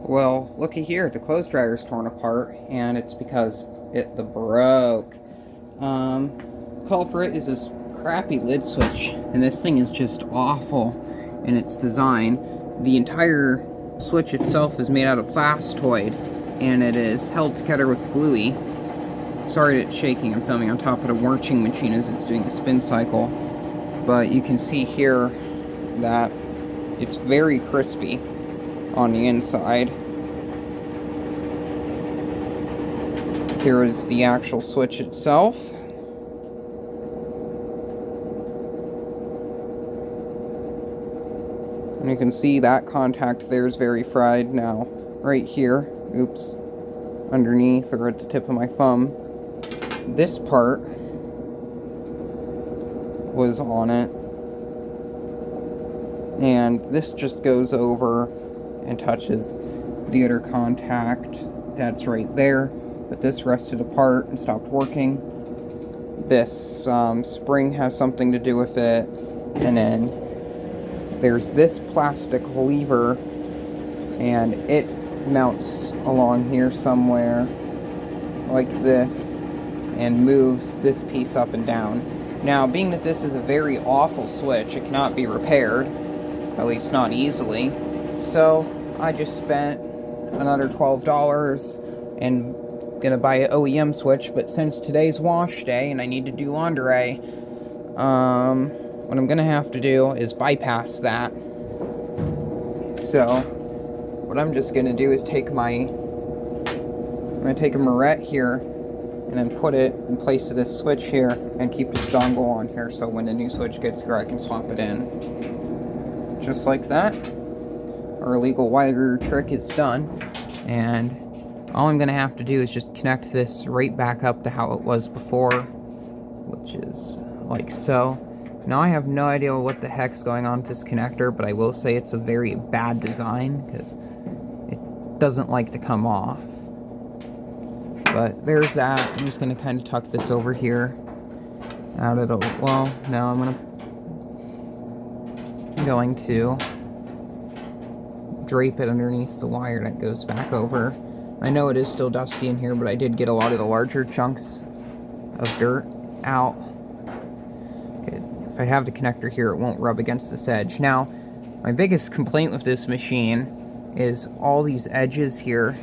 Well, looky here, the clothes dryer's torn apart, and it's because it broke. Um, Culprit is this crappy lid switch, and this thing is just awful in its design. The entire switch itself is made out of plastoid, and it is held together with gluey. Sorry it's shaking, I'm filming on top of the warching machine as it's doing a spin cycle. But you can see here that it's very crispy on the inside. Here is the actual switch itself. And you can see that contact there is very fried now. Right here, oops, underneath or at the tip of my thumb, this part was on it. And this just goes over and touches the other contact that's right there. But this rested apart and stopped working. This spring has something to do with it. And then there's this plastic lever, and it mounts along here somewhere like this and moves this piece up and down. Now, being that this is a very awful switch, it cannot be repaired, at least not easily. So I just spent another $12 and gonna buy an OEM switch. But since today's wash day and I need to do laundry, what I'm gonna have to do is bypass that. So what I'm just gonna do is I'm gonna take a Moret here and then put it in place of this switch here and keep this dongle on here, so when the new switch gets here I can swap it in. Just like that, our illegal wire trick is done, and all I'm gonna have to do is just connect this right back up to how it was before, which is like so. Now I have no idea what the heck's going on with this connector, but I will say it's a very bad design because it doesn't like to come off. But there's that. I'm just going to kind of tuck this over here. Out of the, well, no, I'm going to drape it underneath the wire that goes back over. I know it is still dusty in here, but I did get a lot of the larger chunks of dirt out. Okay, if I have the connector here, it won't rub against this edge. Now, my biggest complaint with this machine is all these edges here,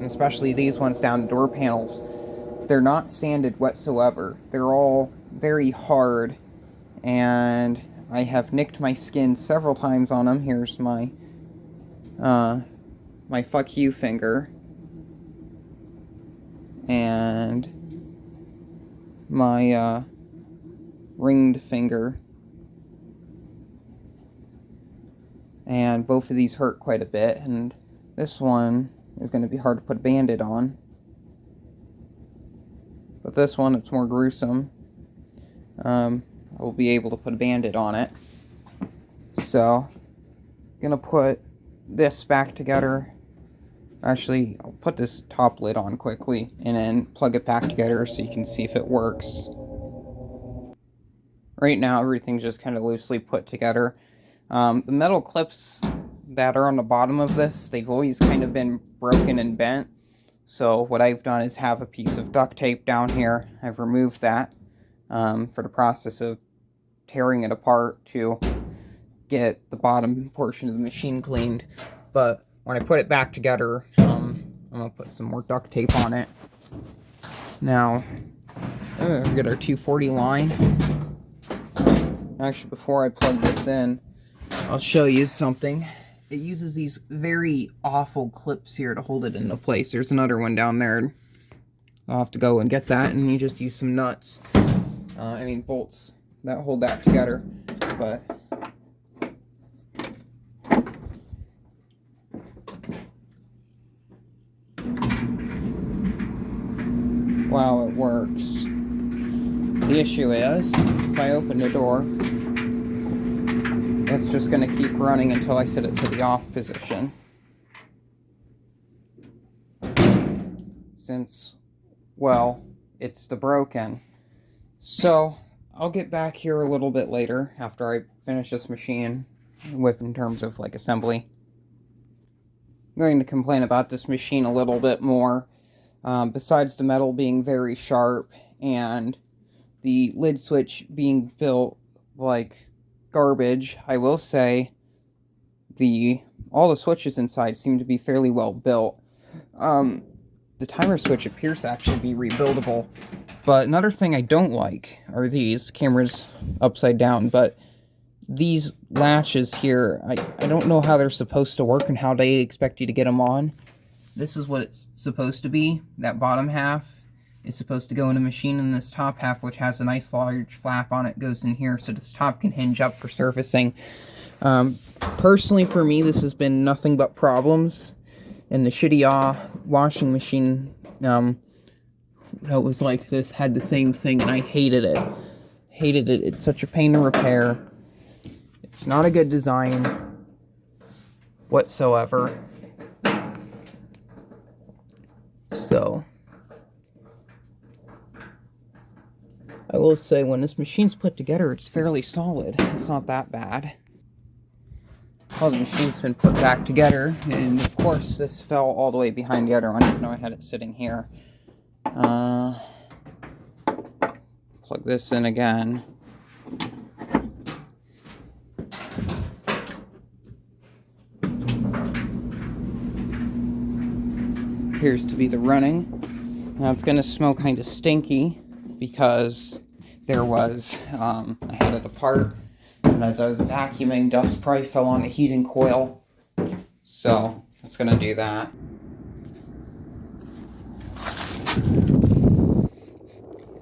especially these ones down the door panels. They're not sanded whatsoever. They're all very hard, and I have nicked my skin several times on them. Here's my my fuck you finger and my ringed finger, and both of these hurt quite a bit, and this one is going to be hard to put a band-aid on, but this one, it's more gruesome. I'll be able to put a band-aid on it. So I'm gonna put this back together. Actually, I'll put this top lid on quickly and then plug it back together so you can see if it works. Right now, everything's just kind of loosely put together. The metal clips that are on the bottom of this, they've always kind of been broken and bent. So what I've done is have a piece of duct tape down here. I've removed that for the process of tearing it apart to get the bottom portion of the machine cleaned. But when I put it back together, I'm gonna put some more duct tape on it. Now, we get our 240 line. Actually, before I plug this in, I'll show you something. It uses these very awful clips here to hold it into place. There's another one down there. I'll have to go and get that, and you just use some nuts. Bolts that hold that together. But wow, it works. The issue is, if I open the door, it's just going to keep running until I set it to the off position. Since, well, it's the broken. So I'll get back here a little bit later after I finish this machine with in terms of like assembly. going to complain about this machine a little bit more. Besides the metal being very sharp and the lid switch being built like garbage, I will say all the switches inside seem to be fairly well built. The timer switch appears to actually be rebuildable, but another thing I don't like are these cameras upside down, but these latches here, I don't know how they're supposed to work and how they expect you to get them on. This is what it's supposed to be. That bottom half is supposed to go in a machine, and this top half, which has a nice large flap on it, goes in here so this top can hinge up for surfacing. Personally, for me, this has been nothing but problems. And the Shitty washing machine, that was like this, had the same thing, and I hated it. Hated it. It's such a pain to repair. It's not a good design whatsoever. So, I will say, when this machine's put together, it's fairly solid. It's not that bad. All the machine's been put back together, and of course this fell all the way behind the other one, even though I had it sitting here. Plug this in again. Appears to be the running. Now it's going to smell kind of stinky because there was, I had it apart. And as I was vacuuming, dust probably fell on the heating coil. So, it's going to do that.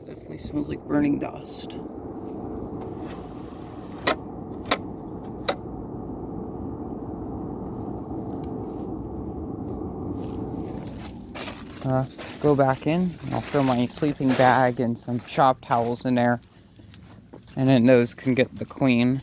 Definitely smells like burning dust. Go back in. I'll throw my sleeping bag and some shop towels in there. And then those can get the clean.